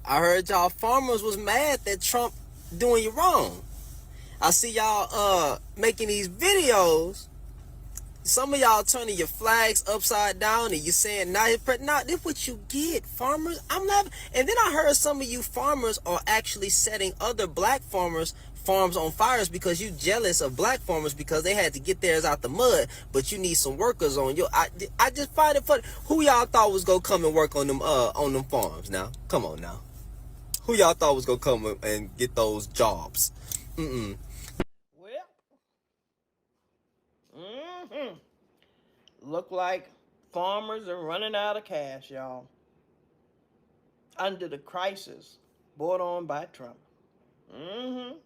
I heard y'all farmers was mad that Trump doing you wrong. I see y'all making these videos. Some of y'all turning your flags upside down and you saying not this what you get, farmers. I'm not. And then I heard some of you farmers are actually setting other black farmers farms on fires because you jealous of black farmers because they had to get theirs out the mud, but you need some workers on your. I just find it funny. Who y'all thought was gonna come and work on them farms? Now, come on now. Who y'all thought was gonna come and get those jobs? Mm-mm. Well, mm-hmm. Look like farmers are running out of cash, y'all. Under the crisis brought on by Trump. Mm-hmm.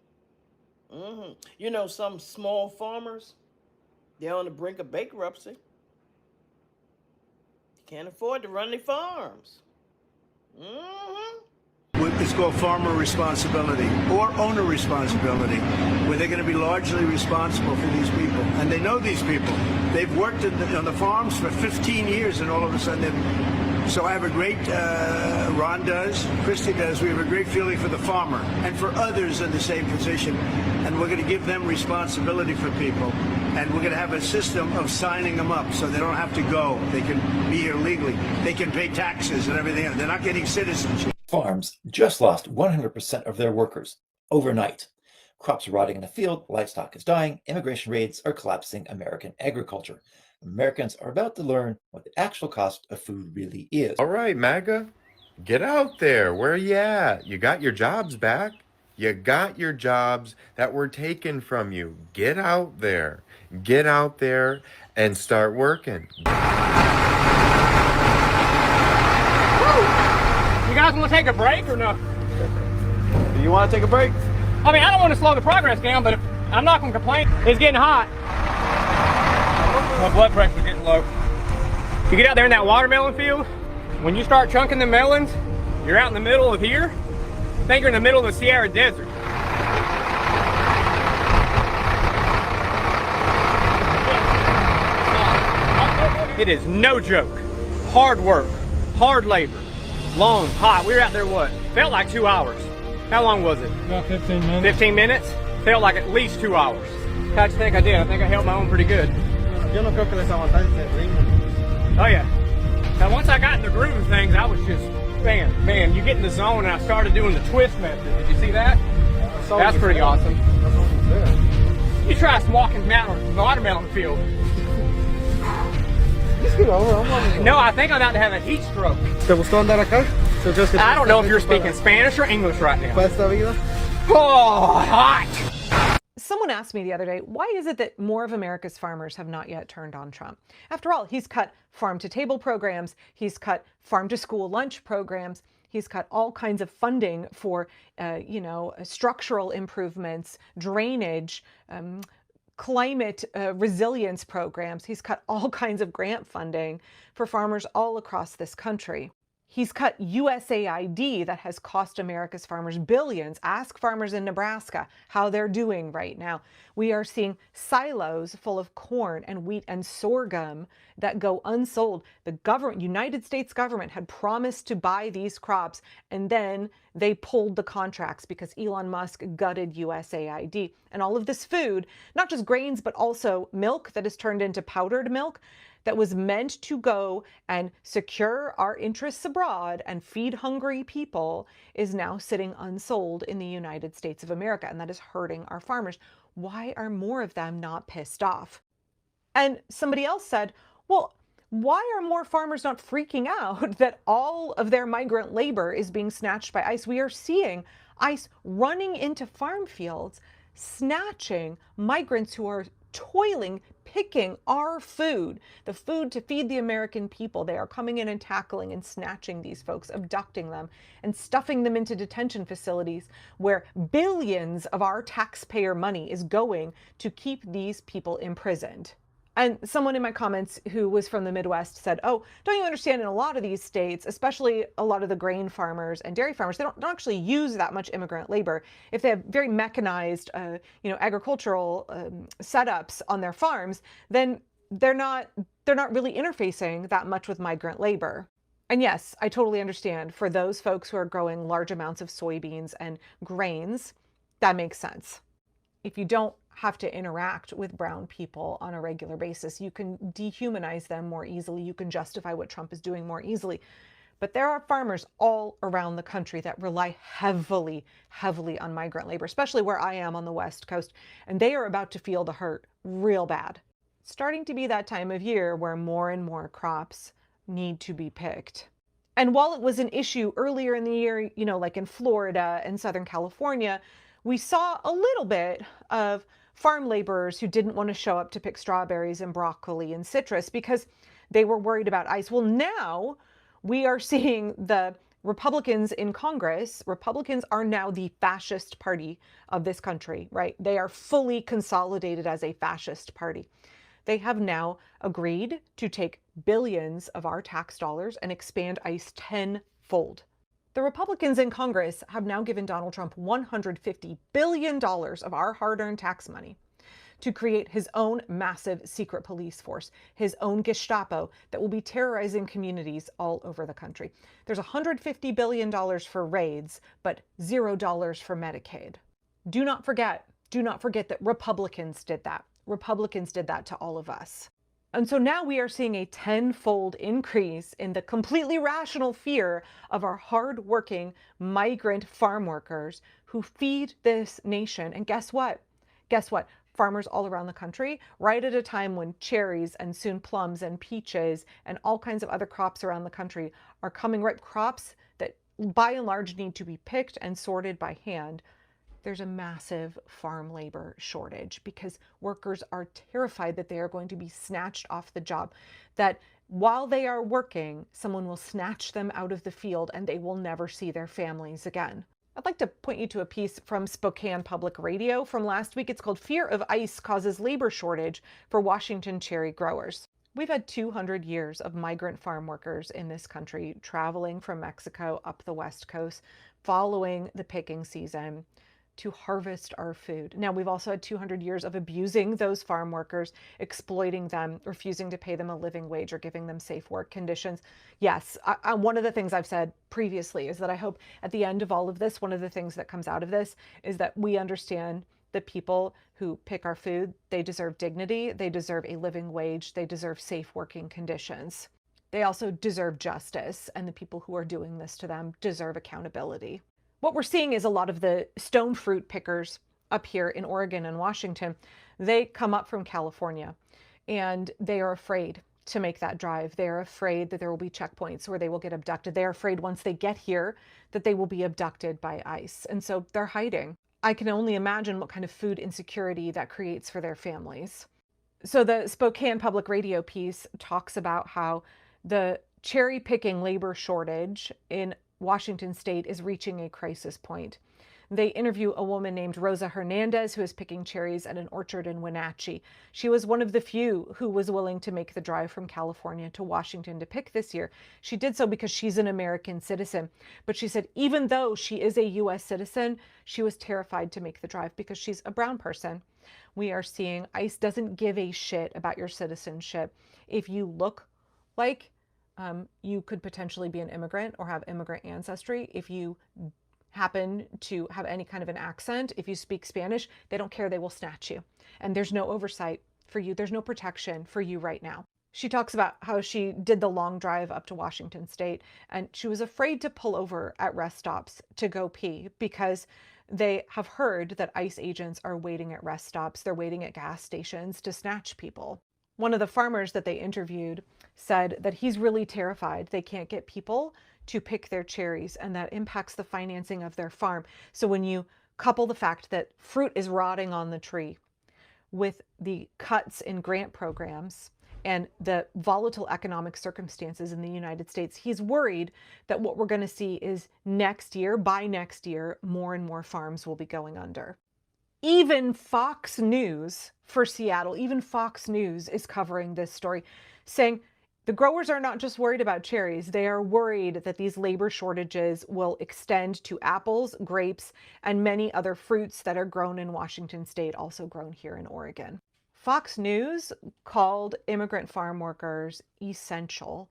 Mm-hmm. You know, some small farmers, they're on the brink of bankruptcy. They can't afford to run their farms. Mm-hmm. It's called farmer responsibility or owner responsibility, where they're going to be largely responsible for these people. And they know these people. They've worked on the farms for 15 years, and all of a sudden so I have a great, Ron does, Christy does, we have a great feeling for the farmer and for others in the same position. And we're going to give them responsibility for people. And we're going to have a system of signing them up so they don't have to go. They can be here legally. They can pay taxes and everything else. They're not getting citizenship. Farms just lost 100% of their workers overnight. Crops are rotting in the field, livestock is dying, immigration raids are collapsing American agriculture. Americans are about to learn what the actual cost of food really is. All right, MAGA, get out there. Where are you at? You got your jobs back. You got your jobs that were taken from you. Get out there. Get out there and start working. You guys want to take a break or no? Do you want to take a break? I mean, I don't want to slow the progress down, but I'm not going to complain. It's getting hot. My blood pressure's getting low. You get out there in that watermelon field, when you start chunking the melons, you're out in the middle of here. I think you're in the middle of the Sierra Desert. It is no joke. Hard work, hard labor, long, hot. We were out there, what? Felt like 2 hours. How long was it? About 15 minutes. 15 minutes? Felt like at least 2 hours. How'd you think I did? I think I held my own pretty good. Yo no creo que les aguantaste el ritmo. Oh yeah. Now once I got in the groove of things, I was just, man, you get in the zone and I started doing the twist method. Did you see that? That's pretty awesome. You try walking down a watermelon field. No, I think I'm about to have a heat stroke. ¿Te gustó andar acá? I don't know if you're speaking Spanish or English right now. Oh, hot! Someone asked me the other day, why is it that more of America's farmers have not yet turned on Trump? After all, he's cut farm-to-table programs, he's cut farm-to-school lunch programs, he's cut all kinds of funding for, structural improvements, drainage, climate resilience programs. He's cut all kinds of grant funding for farmers all across this country. He's cut USAID that has cost America's farmers billions. Ask farmers in Nebraska how they're doing right now. We are seeing silos full of corn and wheat and sorghum that go unsold. The government, United States government, had promised to buy these crops, and then they pulled the contracts because Elon Musk gutted USAID. And all of this food, not just grains, but also milk that is turned into powdered milk, that was meant to go and secure our interests abroad and feed hungry people, is now sitting unsold in the United States of America, and that is hurting our farmers. Why are more of them not pissed off? And somebody else said, well, why are more farmers not freaking out that all of their migrant labor is being snatched by ICE? We are seeing ICE running into farm fields, snatching migrants who are toiling, picking our food, the food to feed the American people. They are coming in and tackling and snatching these folks, abducting them, and stuffing them into detention facilities where billions of our taxpayer money is going to keep these people imprisoned. And someone in my comments who was from the Midwest said, oh, don't you understand, in a lot of these states, especially a lot of the grain farmers and dairy farmers, they don't actually use that much immigrant labor. If they have very mechanized, agricultural setups on their farms, then they're not really interfacing that much with migrant labor. And yes, I totally understand for those folks who are growing large amounts of soybeans and grains, that makes sense. If you don't have to interact with brown people on a regular basis, you can dehumanize them more easily. You can justify what Trump is doing more easily. But there are farmers all around the country that rely heavily, heavily on migrant labor, especially where I am on the West Coast. And they are about to feel the hurt real bad. It's starting to be that time of year where more and more crops need to be picked. And while it was an issue earlier in the year, like in Florida and Southern California, we saw a little bit of farm laborers who didn't want to show up to pick strawberries and broccoli and citrus because they were worried about ICE. Well, now we are seeing the Republicans in Congress. Republicans are now the fascist party of this country, right? They are fully consolidated as a fascist party. They have now agreed to take billions of our tax dollars and expand ICE tenfold. The Republicans in Congress have now given Donald Trump $150 billion of our hard-earned tax money to create his own massive secret police force, his own Gestapo that will be terrorizing communities all over the country. There's $150 billion for raids, but $0 for Medicaid. Do not forget that Republicans did that. Republicans did that to all of us. And so now we are seeing a tenfold increase in the completely rational fear of our hardworking migrant farm workers who feed this nation. And guess what? Farmers all around the country, right at a time when cherries and soon plums and peaches and all kinds of other crops around the country are coming ripe, crops that by and large need to be picked and sorted by hand. There's a massive farm labor shortage because workers are terrified that they are going to be snatched off the job, that while they are working, someone will snatch them out of the field and they will never see their families again. I'd like to point you to a piece from Spokane Public Radio from last week. It's called "Fear of ICE Causes Labor Shortage for Washington Cherry Growers." We've had 200 years of migrant farm workers in this country traveling from Mexico up the West Coast, following the picking season to harvest our food. Now, we've also had 200 years of abusing those farm workers, exploiting them, refusing to pay them a living wage or giving them safe work conditions. Yes, one of the things I've said previously is that I hope at the end of all of this, one of the things that comes out of this is that we understand the people who pick our food, they deserve dignity, they deserve a living wage, they deserve safe working conditions. They also deserve justice, and the people who are doing this to them deserve accountability. What we're seeing is a lot of the stone fruit pickers up here in Oregon and Washington, they come up from California and they are afraid to make that drive. They're afraid that there will be checkpoints where they will get abducted. They're afraid once they get here that they will be abducted by ICE. And so they're hiding. I can only imagine what kind of food insecurity that creates for their families. So the Spokane Public Radio piece talks about how the cherry picking labor shortage in Washington State is reaching a crisis point. They interview a woman named Rosa Hernandez who is picking cherries at an orchard in Wenatchee. She was one of the few who was willing to make the drive from California to Washington to pick this year. She did so because she's an American citizen. But she said even though she is a U.S. citizen, she was terrified to make the drive because she's a brown person. We are seeing ICE doesn't give a shit about your citizenship. If you look like you could potentially be an immigrant or have immigrant ancestry, if you happen to have any kind of an accent, if you speak Spanish, they don't care, they will snatch you. And there's no oversight for you. There's no protection for you right now. She talks about how she did the long drive up to Washington State and she was afraid to pull over at rest stops to go pee because they have heard that ICE agents are waiting at rest stops. They're waiting at gas stations to snatch people. One of the farmers that they interviewed said that he's really terrified they can't get people to pick their cherries and that impacts the financing of their farm. So when you couple the fact that fruit is rotting on the tree with the cuts in grant programs and the volatile economic circumstances in the United States, he's worried that what we're going to see is by next year, more and more farms will be going under. Even Fox News for Seattle, even Fox News is covering this story, saying the growers are not just worried about cherries, they are worried that these labor shortages will extend to apples, grapes, and many other fruits that are grown in Washington State, also grown here in Oregon. Fox News called immigrant farm workers essential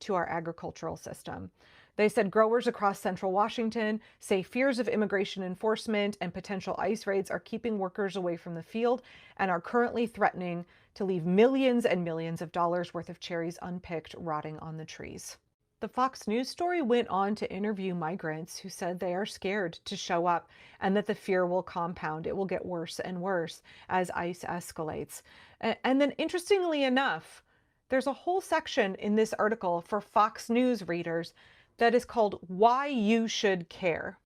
to our agricultural system. They said growers across central Washington say fears of immigration enforcement and potential ICE raids are keeping workers away from the field and are currently threatening to leave millions and millions of dollars worth of cherries unpicked, rotting on the trees. The Fox News story went on to interview migrants who said they are scared to show up and that the fear will compound. It will get worse and worse as ICE escalates. And then, interestingly enough, there's a whole section in this article for Fox News readers that is called Why You Should Care.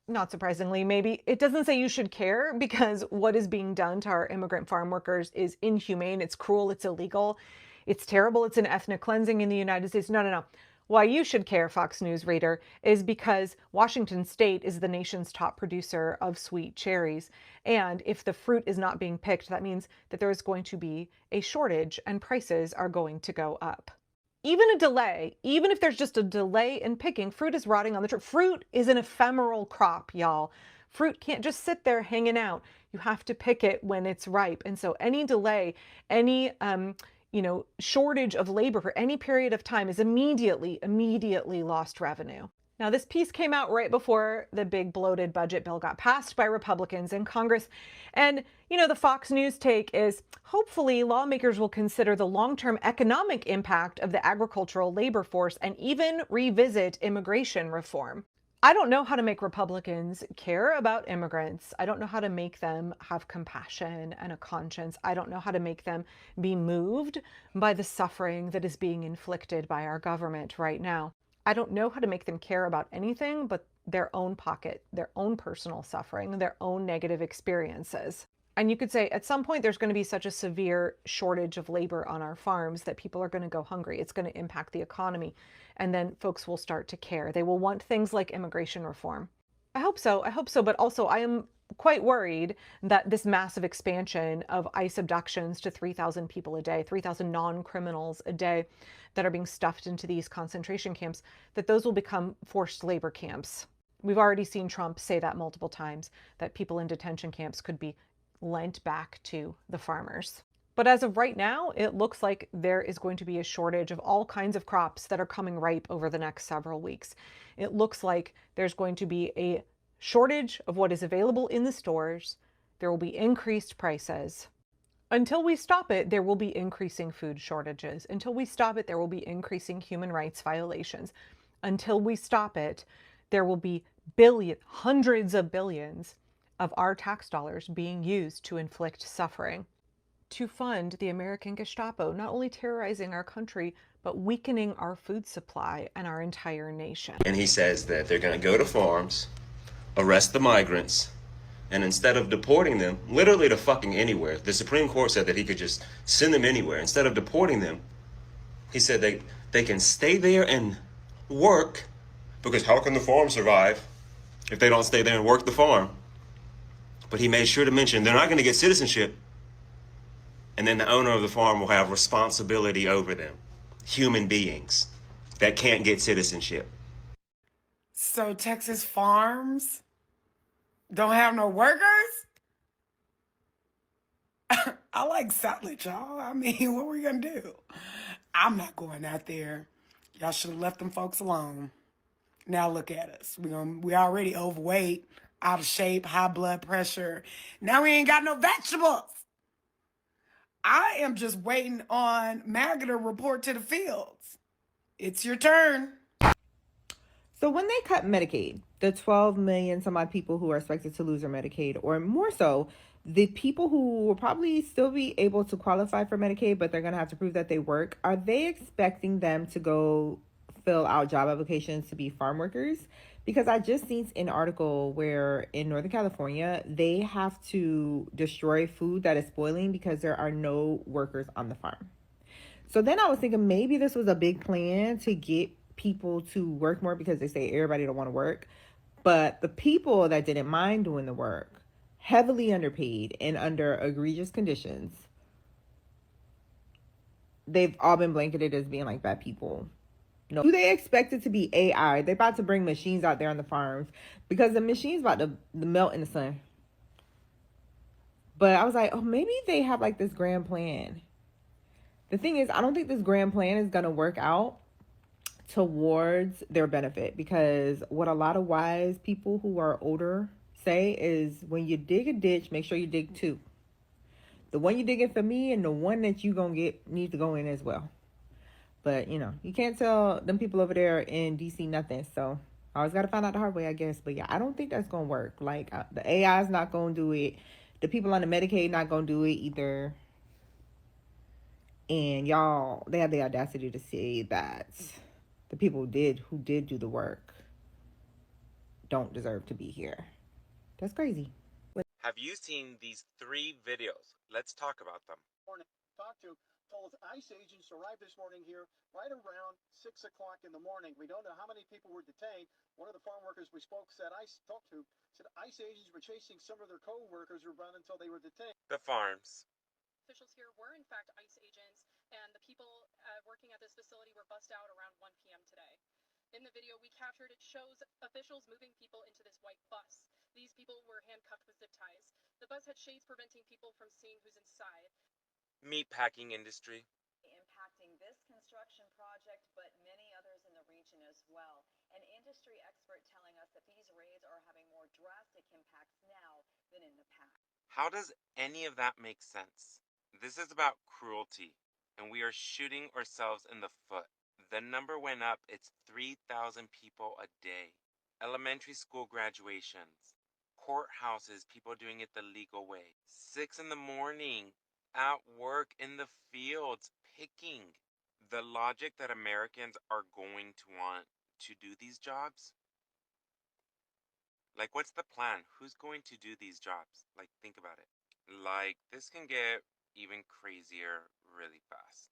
Not surprisingly, maybe. It doesn't say you should care because what is being done to our immigrant farm workers is inhumane, it's cruel, it's illegal, it's terrible, it's an ethnic cleansing in the United States. No. Why you should care, Fox News reader, is because Washington State is the nation's top producer of sweet cherries. And if the fruit is not being picked, that means that there is going to be a shortage and prices are going to go up. Even a delay, even if there's just a delay in picking, fruit is rotting on the tree. Fruit is an ephemeral crop, y'all. Fruit can't just sit there hanging out. You have to pick it when it's ripe. And so any delay, any shortage of labor for any period of time is immediately lost revenue. Now, this piece came out right before the big bloated budget bill got passed by Republicans in Congress. And, the Fox News take is hopefully lawmakers will consider the long-term economic impact of the agricultural labor force and even revisit immigration reform. I don't know how to make Republicans care about immigrants. I don't know how to make them have compassion and a conscience. I don't know how to make them be moved by the suffering that is being inflicted by our government right now. I don't know how to make them care about anything but their own pocket, their own personal suffering, their own negative experiences. And you could say at some point there's going to be such a severe shortage of labor on our farms that people are going to go hungry. It's going to impact the economy. And then folks will start to care. They will want things like immigration reform. I hope so. But also I am quite worried that this massive expansion of ICE abductions to 3,000 people a day, 3,000 non-criminals a day that are being stuffed into these concentration camps, that those will become forced labor camps. We've already seen Trump say that multiple times, that people in detention camps could be lent back to the farmers. But as of right now, it looks like there is going to be a shortage of all kinds of crops that are coming ripe over the next several weeks. It looks like there's going to be a shortage of what is available in the stores. There will be increased prices. Until we stop it, there will be increasing food shortages. Until we stop it, there will be increasing human rights violations. Until we stop it, there will be hundreds of billions of our tax dollars being used to inflict suffering, to fund the American Gestapo, not only terrorizing our country, but weakening our food supply and our entire nation. And he says that they're going to go to farms, arrest the migrants, and instead of deporting them, literally to fucking anywhere, the Supreme Court said that he could just send them anywhere. Instead of deporting them, he said they can stay there and work, because how can the farm survive if they don't stay there and work the farm? But he made sure to mention they're not going to get citizenship, and then the owner of the farm will have responsibility over them. Human beings that can't get citizenship. So Texas farms don't have no workers? I like salad, y'all. I mean, what we gonna do? I'm not going out there. Y'all should have left them folks alone. Now look at us. We already overweight, out of shape, high blood pressure. Now we ain't got no vegetables. I am just waiting on MAGA to report to the fields. It's your turn. So when they cut Medicaid, the 12 million some odd people who are expected to lose their Medicaid, or more so, the people who will probably still be able to qualify for Medicaid, but they're going to have to prove that they work, are they expecting them to go fill out job applications to be farm workers? Because I just seen an article where in Northern California, they have to destroy food that is spoiling because there are no workers on the farm. So then I was thinking maybe this was a big plan to get people to work more, because they say everybody don't want to work. But the people that didn't mind doing the work, heavily underpaid and under egregious conditions, they've all been blanketed as being like bad people. No. Do they expect it to be AI? They're about to bring machines out there on the farms because the machine's about to melt in the sun. But I was like, oh, maybe they have like this grand plan. The thing is, I don't think this grand plan is going to work out towards their benefit, because what a lot of wise people who are older say is when you dig a ditch, make sure you dig two. The one you digging for me and the one that you gonna get needs to go in as well. But you know, you can't tell them people over there in DC nothing. So I always got to find out the hard way, I guess. But yeah, I don't think that's gonna work. Like the AI is not gonna do it. The people on the Medicaid not gonna do it either. And y'all, they have the audacity to say that the people who did do the work don't deserve to be here. That's crazy. Have you seen these 3 videos? Let's talk about them. Talked to told ICE agents arrived this morning here right around 6 o'clock in the morning. We don't know how many people were detained. One of the farm workers we spoke said talked to said ICE agents were chasing some of their co-workers who run until they were detained. The farms. Officials here were in fact ICE agents, and the people working at this facility were bussed out around 1 p.m. today. In the video we captured, it shows officials moving people into this white bus. These people were handcuffed with zip ties. The bus had shades preventing people from seeing who's inside. Meatpacking industry. Impacting this construction project, but many others in the region as well. An industry expert telling us that these raids are having more drastic impacts now than in the past. How does any of that make sense? This is about cruelty, and we are shooting ourselves in the foot. The number went up. It's 3,000 people a day. Elementary school graduations. Courthouses, people doing it the legal way. 6 in the morning, at work, in the fields, picking. The logic that Americans are going to want to do these jobs? Like, what's the plan? Who's going to do these jobs? Like, think about it. Like, this can get even crazier really fast.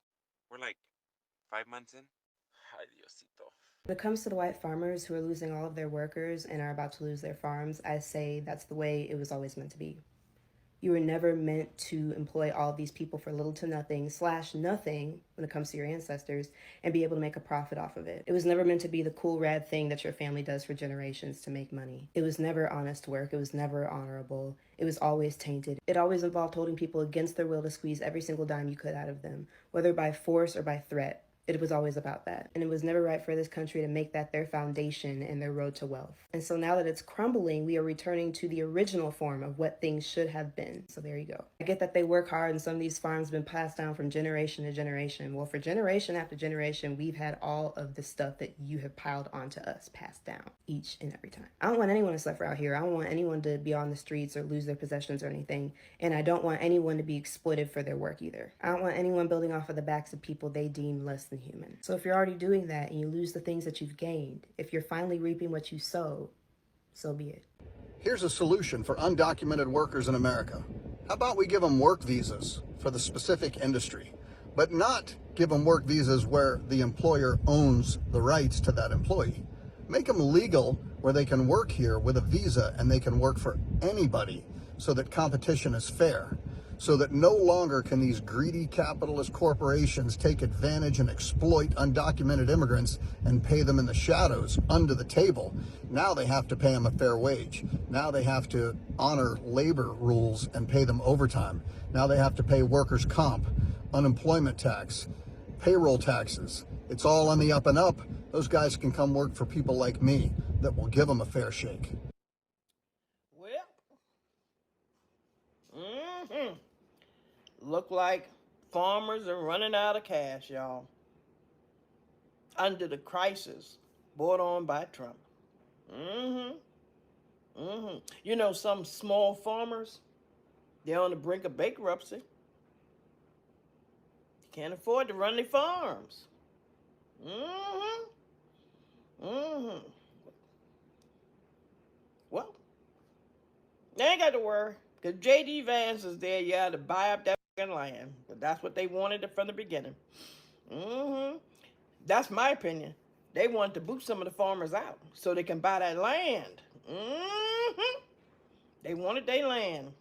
We're like 5 months in. Ay, Diosito. When it comes to the white farmers who are losing all of their workers and are about to lose their farms, I say that's the way it was always meant to be. You were never meant to employ all of these people for little to nothing / nothing when it comes to your ancestors and be able to make a profit off of it. It was never meant to be the cool, rad thing that your family does for generations to make money. It was never honest work. It was never honorable. It was always tainted. It always involved holding people against their will to squeeze every single dime you could out of them, whether by force or by threat. It was always about that. And it was never right for this country to make that their foundation and their road to wealth. And so now that it's crumbling, we are returning to the original form of what things should have been. So there you go. I get that they work hard and some of these farms have been passed down from generation to generation. Well, for generation after generation, we've had all of the stuff that you have piled onto us passed down each and every time. I don't want anyone to suffer out here. I don't want anyone to be on the streets or lose their possessions or anything. And I don't want anyone to be exploited for their work either. I don't want anyone building off of the backs of people they deem less than human. So if you're already doing that and you lose the things that you've gained, if you're finally reaping what you sowed, so be it. Here's a solution for undocumented workers in America. How about we give them work visas for the specific industry, but not give them work visas where the employer owns the rights to that employee. Make them legal where they can work here with a visa and they can work for anybody so that competition is fair. So that no longer can these greedy capitalist corporations take advantage and exploit undocumented immigrants and pay them in the shadows under the table. Now they have to pay them a fair wage. Now they have to honor labor rules and pay them overtime. Now they have to pay workers' comp, unemployment tax, payroll taxes. It's all on the up and up. Those guys can come work for people like me that will give them a fair shake. Look like farmers are running out of cash, y'all. Under the crisis brought on by Trump. You know, some small farmers, they're on the brink of bankruptcy. Can't afford to run their farms. Well, they ain't got to worry, because J.D. Vance is there. You had to buy up that land. But that's what they wanted from the beginning. That's my opinion. They wanted to boot some of the farmers out so they can buy that land. They wanted their land.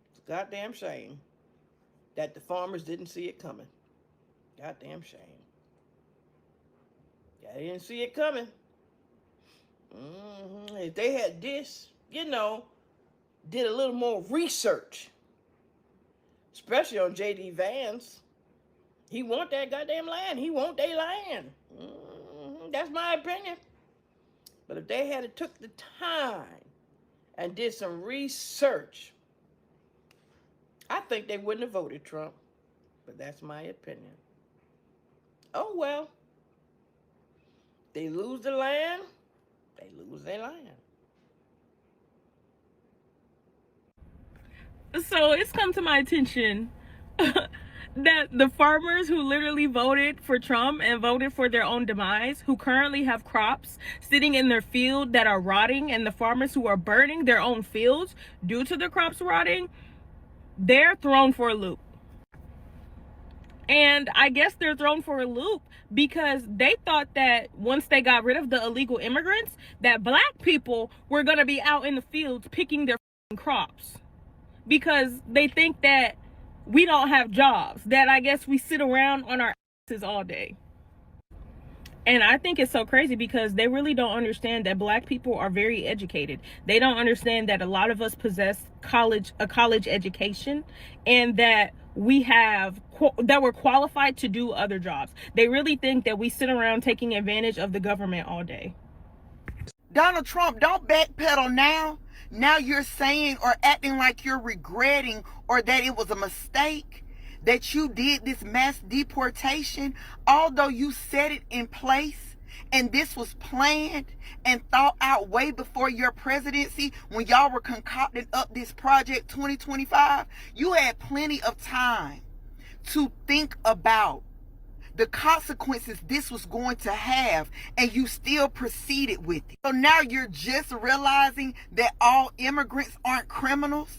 It's a goddamn shame that the farmers didn't see it coming. Goddamn shame. Yeah, they didn't see it coming. If they had this, you know, did a little more research, especially on J.D. Vance. He want that goddamn land. He want their land. That's my opinion. But if they had took the time and did some research, I think they wouldn't have voted Trump. But that's my opinion. Oh well. They lose the land, they lose their land. So it's come to my attention that the farmers who literally voted for Trump and voted for their own demise, who currently have crops sitting in their field that are rotting, and the farmers who are burning their own fields due to the crops rotting, they're thrown for a loop. And I guess they're thrown for a loop because they thought that once they got rid of the illegal immigrants, that black people were going to be out in the fields picking their crops. Because they think that we don't have jobs, that I guess we sit around on our asses all day. And I think it's so crazy because they really don't understand that black people are very educated. They don't understand that a lot of us possess a college education, and that we're qualified to do other jobs. They really think that we sit around taking advantage of the government all day. Donald Trump, don't backpedal now. Now you're saying or acting like you're regretting or that it was a mistake that you did this mass deportation, although you set it in place and this was planned and thought out way before your presidency when y'all were concocting up this Project 2025. You had plenty of time to think about the consequences this was going to have, and you still proceeded with it. So now you're just realizing that all immigrants aren't criminals.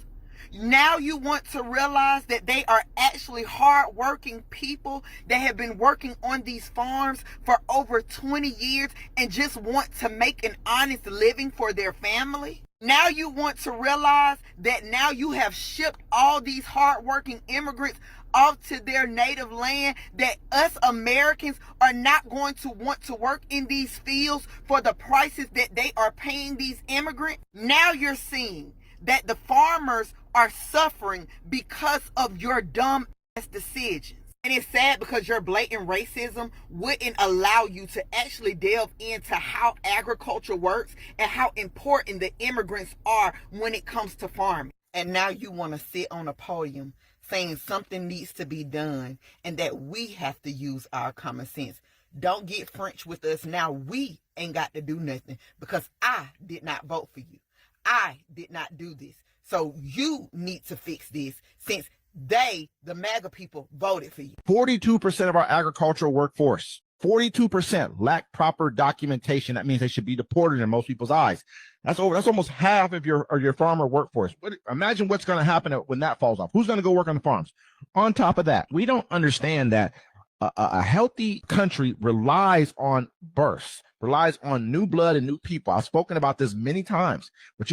Now you want to realize that they are actually hardworking people that have been working on these farms for over 20 years and just want to make an honest living for their family. Now you want to realize that now you have shipped all these hardworking immigrants off to their native land, that us Americans are not going to want to work in these fields for the prices that they are paying these immigrants. Now you're seeing that the farmers are suffering because of your dumb ass decisions. And it's sad because your blatant racism wouldn't allow you to actually delve into how agriculture works and how important the immigrants are when it comes to farming. And now you want to sit on a podium saying something needs to be done and that we have to use our common sense. Don't get French with us now. We ain't got to do nothing because I did not vote for you. I did not do this. So you need to fix this since they, the MAGA people, voted for you. 42% of our agricultural workforce, 42% lack proper documentation. That means they should be deported in most people's eyes. That's almost half of your farmer workforce. Imagine what's going to happen when that falls off. Who's going to go work on the farms? On top of that, we don't understand that a healthy country relies on births, relies on new blood and new people. I've spoken about this many times, but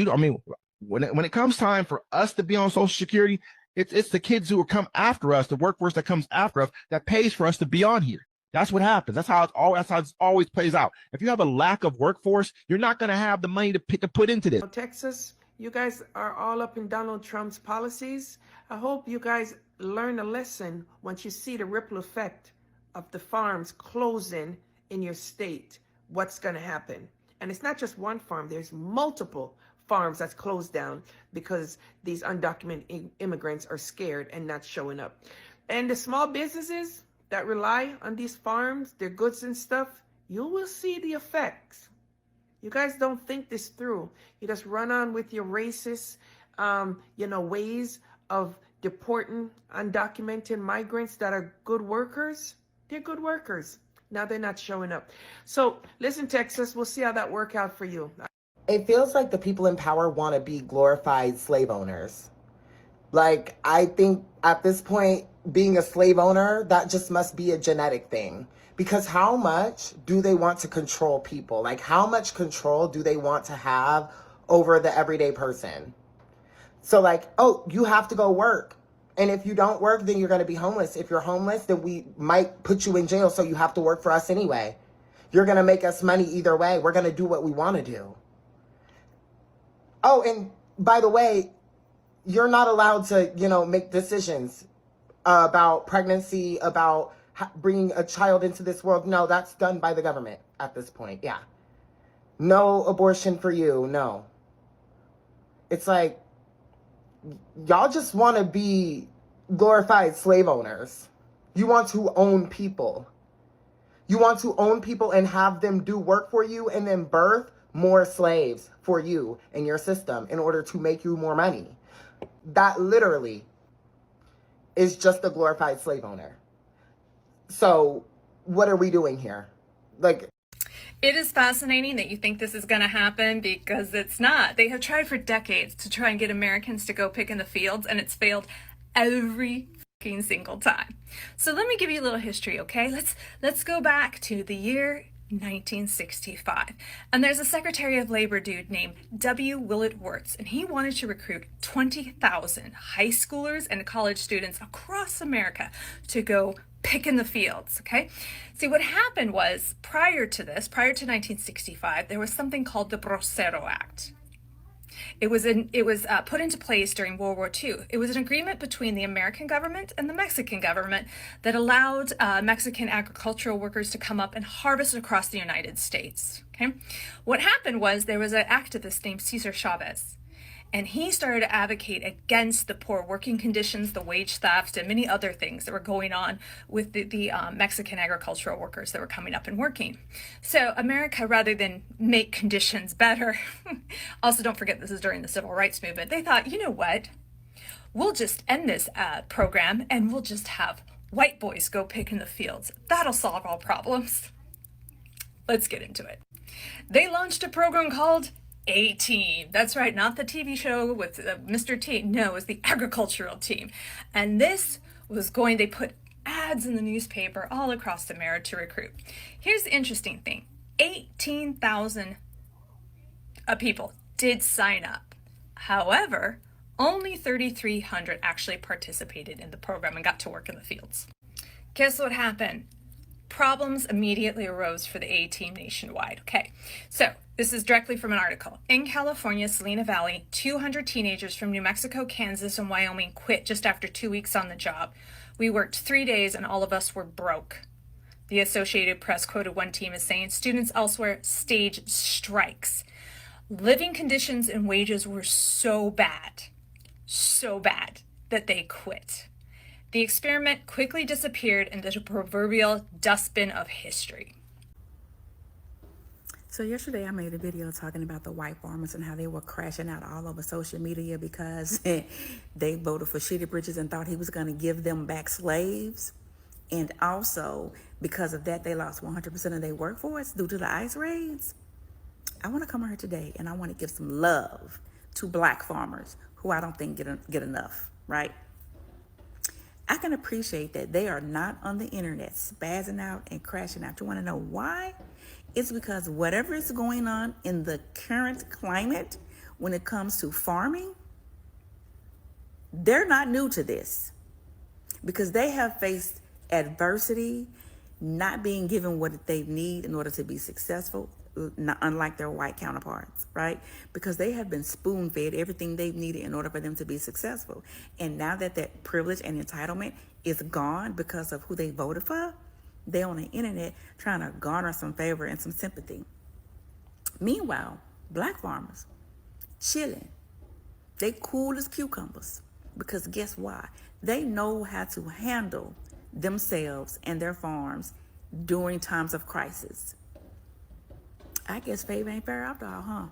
when it comes time for us to be on Social Security, it's the kids who will come after us, the workforce that comes after us, that pays for us to be on here. That's what happens. That's how it always plays out. If you have a lack of workforce, you're not going to have the money to put into this. Texas, you guys are all up in Donald Trump's policies. I hope you guys learn a lesson once you see the ripple effect of the farms closing in your state. What's going to happen? And it's not just one farm. There's multiple farms that's closed down because these undocumented immigrants are scared and not showing up. And the small businesses that rely on these farms, their goods and stuff, you will see the effects. You guys don't think this through. You just run on with your racist, ways of deporting undocumented migrants that are good workers. They're good workers. Now they're not showing up. So listen, Texas, we'll see how that works out for you. It feels like the people in power want to be glorified slave owners. Like, I think at this point, being a slave owner, that just must be a genetic thing. Because how much do they want to control people? Like, how much control do they want to have over the everyday person? So like, oh, you have to go work. And if you don't work, then you're going to be homeless. If you're homeless, then we might put you in jail. So you have to work for us anyway. You're going to make us money either way. We're going to do what we want to do. Oh, and by the way, you're not allowed to, make decisions about pregnancy, about bringing a child into this world. No, that's done by the government. at this point. Yeah. No abortion for you. No. It's like, y'all just want to be glorified slave owners. You want to own people. You want to own people and have them do work for you and then birth more slaves for you and your system in order to make you more money. That literally is just a glorified slave owner. So what are we doing here? Like, It is fascinating that you think this is going to happen because it's not. They have tried for decades to try and get Americans to go pick in the fields, and it's failed every fucking single time. So let me give you a little history, okay? Let's go back to the year 1965. And there's a Secretary of Labor dude named W. Willett Wirtz, and he wanted to recruit 20,000 high schoolers and college students across America to go pick in the fields, okay? See, what happened was, prior to 1965, there was something called the Bracero Act. It was put into place during World War II. It was an agreement between the American government and the Mexican government that allowed Mexican agricultural workers to come up and harvest across the United States, okay? What happened was there was an activist named Cesar Chavez, and he started to advocate against the poor working conditions, the wage theft, and many other things that were going on with the Mexican agricultural workers that were coming up and working. So America, rather than make conditions better, also don't forget this is during the Civil Rights Movement, they thought, you know what, we'll just end this program and we'll just have white boys go pick in the fields. That'll solve all problems. Let's get into it. They launched a program called A-Team. That's right, not the TV show with Mr. T. No, it was the agricultural team. And this was they put ads in the newspaper all across America to recruit. Here's the interesting thing. 18,000 people did sign up. However, only 3,300 actually participated in the program and got to work in the fields. Guess what happened? Problems immediately arose for the A-Team nationwide. Okay, so this is directly from an article. In California, Salina Valley, 200 teenagers from New Mexico, Kansas, and Wyoming quit just after 2 weeks on the job. We worked 3 days and all of us were broke. The Associated Press quoted one team as saying, students elsewhere staged strikes. Living conditions and wages were so bad that they quit. The experiment quickly disappeared into the proverbial dustbin of history. So yesterday I made a video talking about the white farmers and how they were crashing out all over social media because they voted for Shitty Bridges and thought he was going to give them back slaves. And also because of that, they lost 100% of their workforce due to the ICE raids. I want to come here today and I want to give some love to black farmers who I don't think get enough, right? I can appreciate that they are not on the internet spazzing out and crashing out. You want to know why? It's because whatever is going on in the current climate when it comes to farming, they're not new to this because they have faced adversity, not being given what they need in order to be successful, unlike their white counterparts, right? Because they have been spoon-fed everything they've needed in order for them to be successful. And now that that privilege and entitlement is gone because of who they voted for, they're on the internet trying to garner some favor and some sympathy. Meanwhile, black farmers, chilling. They cool as cucumbers because guess why? They know how to handle themselves and their farms during times of crisis. I guess favor ain't fair after all, huh?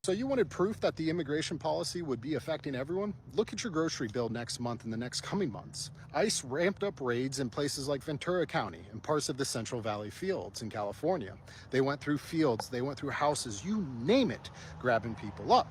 So you wanted proof that the immigration policy would be affecting everyone? Look at your grocery bill next month and the next coming months. ICE ramped up raids in places like Ventura County and parts of the Central Valley fields in California. They went through fields, they went through houses, you name it, grabbing people up.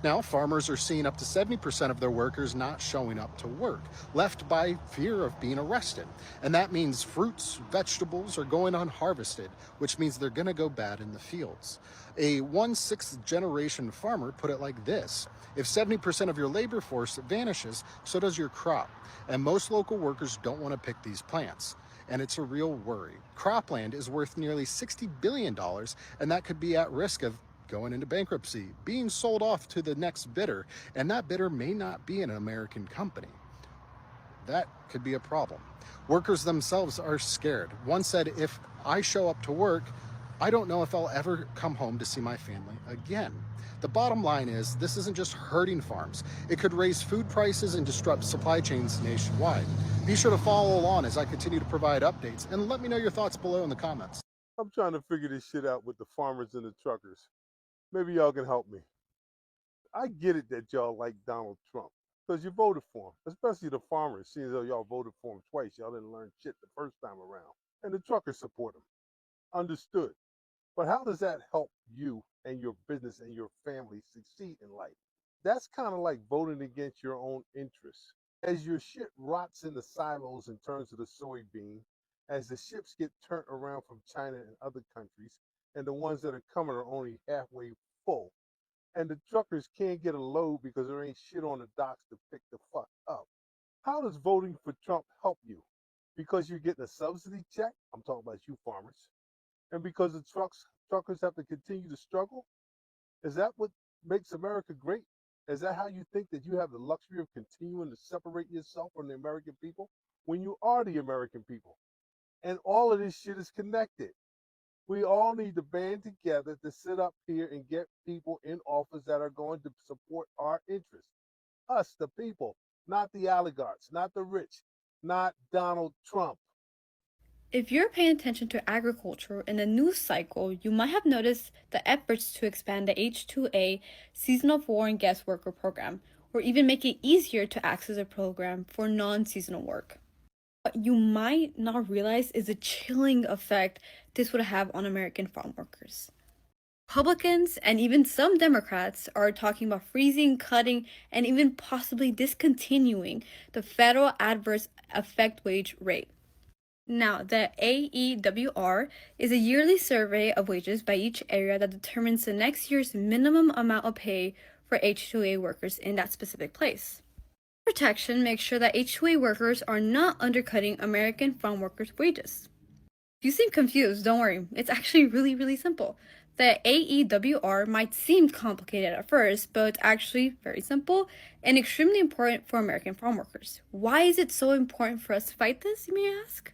Now, farmers are seeing up to 70% of their workers not showing up to work, left by fear of being arrested. And that means fruits, vegetables are going unharvested, which means they're going to go bad in the fields. A 1/6 generation farmer put it like this: if 70% of your labor force vanishes, so does your crop. And most local workers don't want to pick these plants. And it's a real worry. Cropland is worth nearly $60 billion, and that could be at risk of going into bankruptcy, being sold off to the next bidder, and that bidder may not be an American company. That could be a problem. Workers themselves are scared. One said, if I show up to work, I don't know if I'll ever come home to see my family again. The bottom line is, this isn't just hurting farms. It could raise food prices and disrupt supply chains nationwide. Be sure to follow along as I continue to provide updates, and let me know your thoughts below in the comments. I'm trying to figure this shit out with the farmers and the truckers. Maybe y'all can help me. I get it that y'all like Donald Trump because you voted for him, especially the farmers. Seeing as though y'all voted for him twice, y'all didn't learn shit the first time around. And the truckers support him. Understood. But how does that help you and your business and your family succeed in life? That's kind of like voting against your own interests. As your shit rots in the silos in terms of the soybean, as the ships get turned around from China and other countries, and the ones that are coming are only halfway full, and the truckers can't get a load because there ain't shit on the docks to pick the fuck up. How does voting for Trump help you? Because you're getting a subsidy check? I'm talking about you farmers. And because the truckers have to continue to struggle? Is that what makes America great? Is that how you think that you have the luxury of continuing to separate yourself from the American people when you are the American people? And all of this shit is connected. We all need to band together to sit up here and get people in office that are going to support our interests. Us, the people, not the oligarchs, not the rich, not Donald Trump. If you're paying attention to agriculture in the news cycle, you might have noticed the efforts to expand the H-2A seasonal foreign guest worker program, or even make it easier to access a program for non-seasonal work. What you might not realize is the chilling effect this would have on American farm workers. Republicans and even some Democrats are talking about freezing, cutting, and even possibly discontinuing the federal adverse effect wage rate. Now, the AEWR is a yearly survey of wages by each area that determines the next year's minimum amount of pay for H-2A workers in that specific place. Protection makes sure that H-2A workers are not undercutting American farm workers' wages. If you seem confused, don't worry. It's actually really simple. The AEWR might seem complicated at first, but it's actually very simple and extremely important for American farm workers. Why is it so important for us to fight this, you may ask?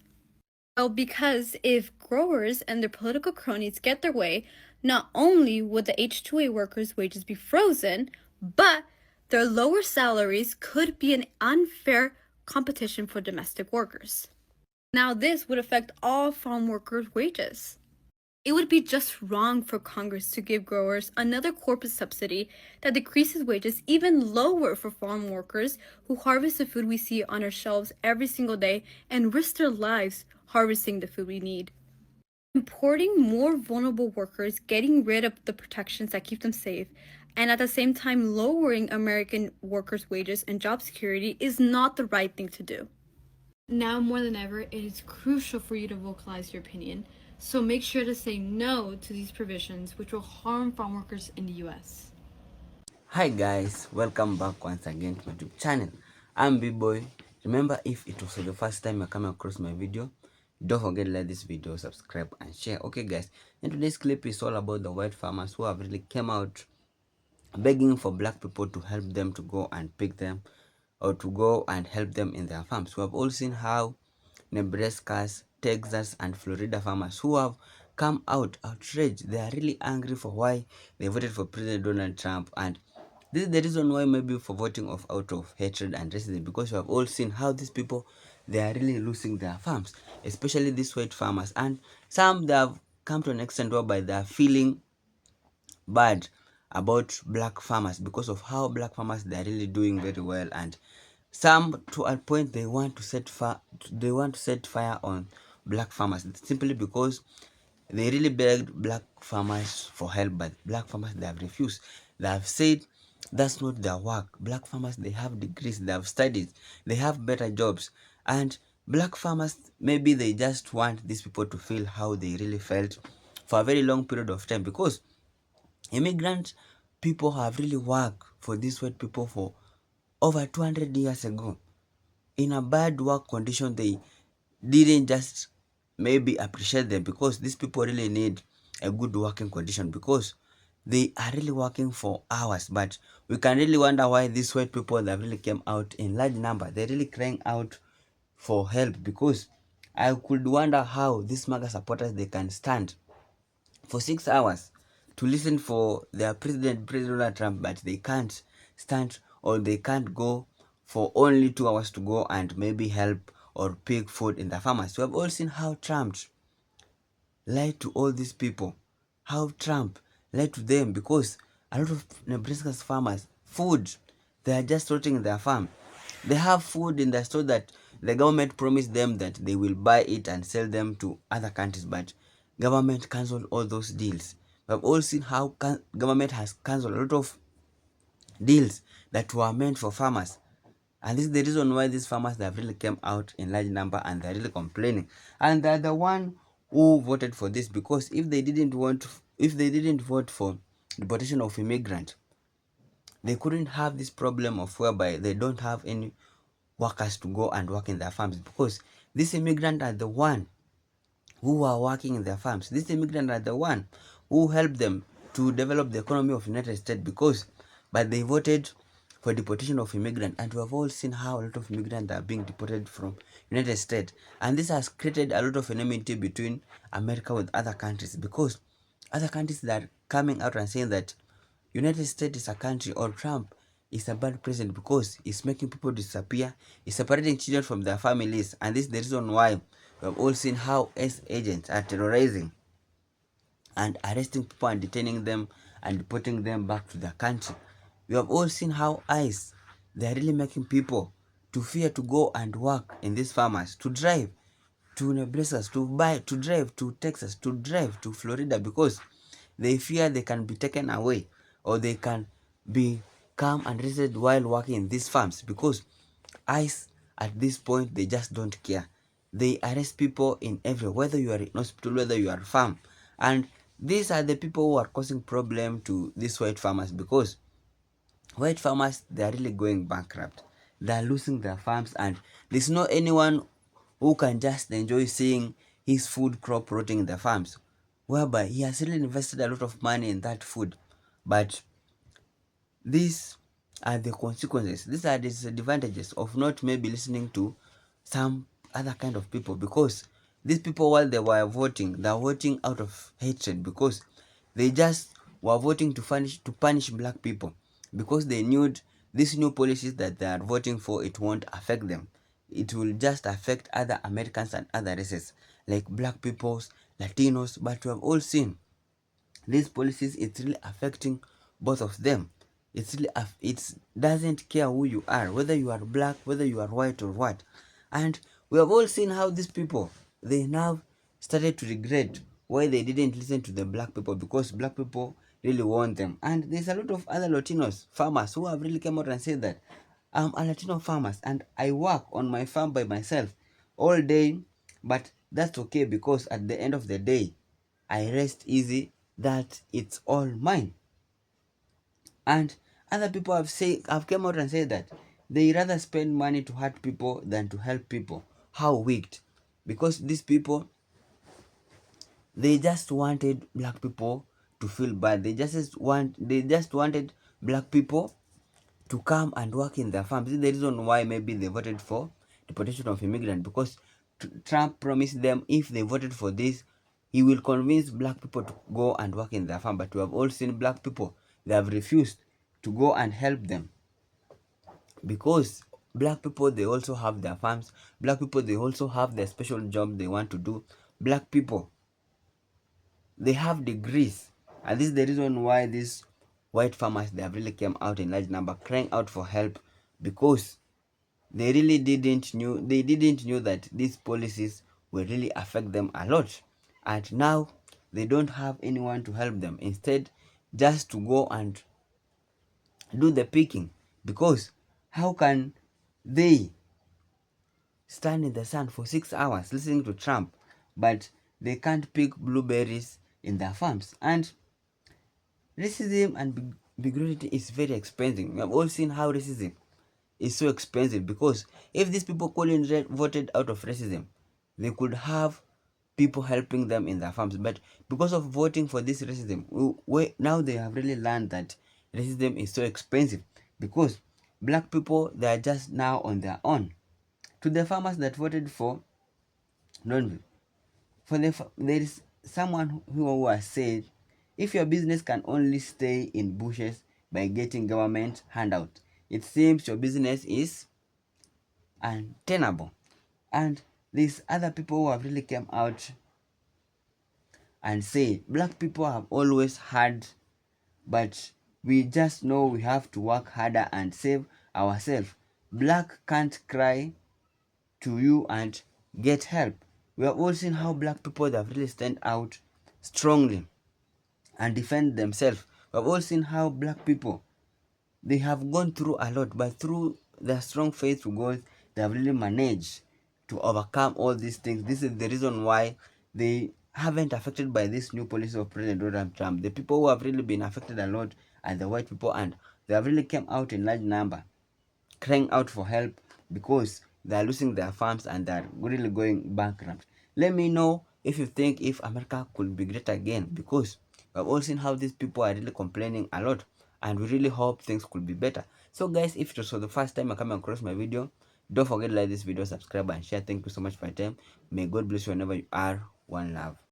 Well, because if growers and their political cronies get their way, not only would the H-2A workers' wages be frozen, but their lower salaries could be an unfair competition for domestic workers. Now, this would affect all farm workers' wages. It would be just wrong for Congress to give growers another corporate subsidy that decreases wages even lower for farm workers who harvest the food we see on our shelves every single day and risk their lives harvesting the food we need. Importing more vulnerable workers, getting rid of the protections that keep them safe, and at the same time lowering American workers' wages and job security is not the right thing to do. Now more than ever, it is crucial for you to vocalize your opinion, so make sure to say no to these provisions which will harm farm workers in the US. Hi guys, welcome back once again to my YouTube channel. I'm B-Boy. Remember, if it was the first time you're coming across my video, don't forget to like this video, subscribe and share. Okay guys, and today's clip is all about the white farmers who have really came out begging for black people to help them to go and pick them or to go and help them in their farms. We have all seen how Nebraska's, Texas and Florida farmers who have come out outraged. They are really angry for why they voted for President Donald Trump, and this is the reason why maybe for voting out of hatred and racism, because you have all seen how these people, they are really losing their farms, especially these white farmers, and some they have come to an extent whereby they are feeling bad about black farmers because of how black farmers, they are really doing very well, and some to a point they want to set fire on black farmers simply because they really begged black farmers for help, but black farmers, they have refused. They have said that's not their work. Black farmers, they have degrees, they have studied, they have better jobs, and black farmers, maybe they just want these people to feel how they really felt for a very long period of time, because immigrant people have really worked for these white people for over 200 years ago in a bad work condition. They didn't just maybe appreciate them, because these people really need a good working condition, because they are really working for hours. But we can really wonder why these white people that really came out in large number, they're really crying out for help, because I could wonder how these MAGA supporters, they can stand for 6 hours to listen for their President Donald Trump, but they can't stand, or they can't go for only 2 hours to go and maybe help or pick food in the farmers. We have all seen how Trump lied to all these people, how Trump lied to them, because a lot of Nebraska's farmers, food, they are just rotting in their farm. They have food in the store that the government promised them that they will buy it and sell them to other countries, but government cancelled all those deals. We have all seen how government has cancelled a lot of deals that were meant for farmers. And this is the reason why these farmers have really came out in large number and they're really complaining. And they're the one who voted for this, because if they didn't vote for deportation of immigrants, they couldn't have this problem of whereby they don't have any workers to go and work in their farms, because these immigrants are the one who are working in their farms. These immigrants are the one who helped them to develop the economy of the United States, because but they voted for deportation of immigrants, and we have all seen how a lot of immigrants are being deported from United States, and this has created a lot of enmity between America with other countries, because other countries that are coming out and saying that United States is a country, or Trump is a bad president because he's making people disappear, he's separating children from their families, and this is the reason why we have all seen how S agents are terrorizing and arresting people and detaining them and deporting them back to their country. We have all seen how ICE, they are really making people to fear to go and work in these farmers, to drive to Nebraska, to drive to Texas, to drive to Florida, because they fear they can be taken away, or they can become arrested while working in these farms, because ICE at this point, they just don't care. They arrest people in every, whether you are in hospital, whether you are farm, and these are the people who are causing problem to these white farmers, because white farmers, they are really going bankrupt. They are losing their farms, and there's no anyone who can just enjoy seeing his food crop rotting in the farms, whereby he has really invested a lot of money in that food. But these are the consequences. These are the disadvantages of not maybe listening to some other kind of people, because these people, while they were voting, they're voting out of hatred, because they just were voting to punish black people, because they knew these new policies that they are voting for, it won't affect them. It will just affect other Americans and other races like black peoples, Latinos. But we have all seen these policies, it's really affecting both of them. It's really it doesn't care who you are, whether you are black, whether you are white or what. And we have all seen how these people, they now started to regret why they didn't listen to the black people, because black people really want them. And there's a lot of other Latinos farmers who have really come out and said that I'm a Latino farmer and I work on my farm by myself all day, but that's okay, because at the end of the day I rest easy that it's all mine. And other people have come out and said that they rather spend money to hurt people than to help people. How wicked. Because these people, they just wanted black people to feel bad. They just wanted black people to come and work in their farms. This is the reason why maybe they voted for deportation of immigrants, because Trump promised them if they voted for this, he will convince black people to go and work in their farm. But we have all seen black people, they have refused to go and help them, because black people, they also have their farms. Black people, they also have their special job they want to do. Black people, they have degrees, and this is the reason why these white farmers, they have really came out in large number crying out for help, because they really didn't knew that these policies will really affect them a lot, and now they don't have anyone to help them, instead just to go and do the picking, because how can they stand in the sun for 6 hours listening to Trump, but they can't pick blueberries in their farms? And racism and bigotry is very expensive. We have all seen how racism is so expensive, because if these people couldn't voted out of racism, they could have people helping them in their farms. But because of voting for this racism, now they have really learned that racism is so expensive, because black people, they are just now on their own. To the farmers that voted for, don't for the there is someone who has said, if your business can only stay in bushes by getting government handout, it seems your business is untenable. And these other people who have really come out and say black people have always had, but we just know we have to work harder and save ourselves. Black can't cry to you and get help. We have all seen how black people have really stand out strongly and defend themselves. We have all seen how black people, they have gone through a lot, but through their strong faith to God, they have really managed to overcome all these things. This is the reason why they haven't affected by this new policy of President Donald Trump. The people who have really been affected a lot are the white people, and they have really come out in large number crying out for help because they are losing their farms and they are really going bankrupt. Let me know if you think if America could be great again, because we've all seen how these people are really complaining a lot, and we really hope things could be better. So guys, if it was for the first time you're coming across my video, don't forget to like this video, subscribe and share. Thank you so much for your time. May God bless you whenever you are. One love.